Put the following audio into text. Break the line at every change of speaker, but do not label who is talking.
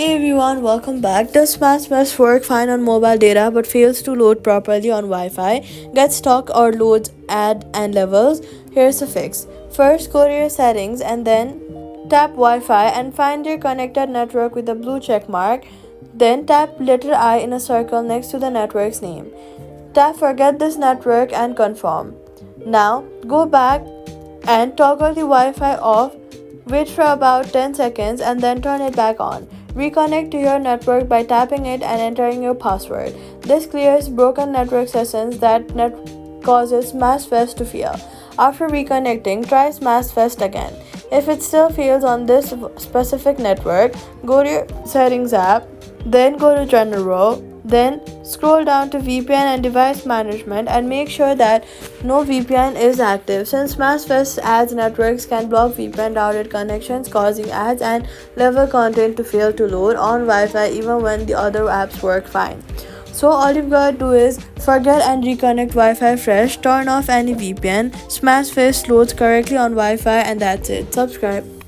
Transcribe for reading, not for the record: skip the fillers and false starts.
Hey everyone, welcome back. Does Smash work fine on mobile data but fails to load properly on Wi Fi? Gets stuck or loads add and levels? Here's a fix. First, go to your settings and then tap Wi Fi and find your connected network with a blue check mark. Then tap letter I in a circle next to the network's name. Tap Forget this network and confirm. Now, go back and toggle the Wi Fi off. Wait for about 10 seconds and then turn it back on. Reconnect to your network by tapping it and entering your password. This clears broken network sessions that causes Smashfest to fail. After reconnecting, try Smashfest again. If it still fails on this specific network, go to your settings app, then go to general, then scroll down to VPN and device management and make sure that no VPN is active, since Smashfest ads networks can block VPN routed connections, causing ads and level content to fail to load on Wi-Fi even when the other apps work fine. So all you've got to do is forget and reconnect Wi-Fi fresh, turn off any VPN, Smashfest loads correctly on Wi-Fi, and that's it. Subscribe.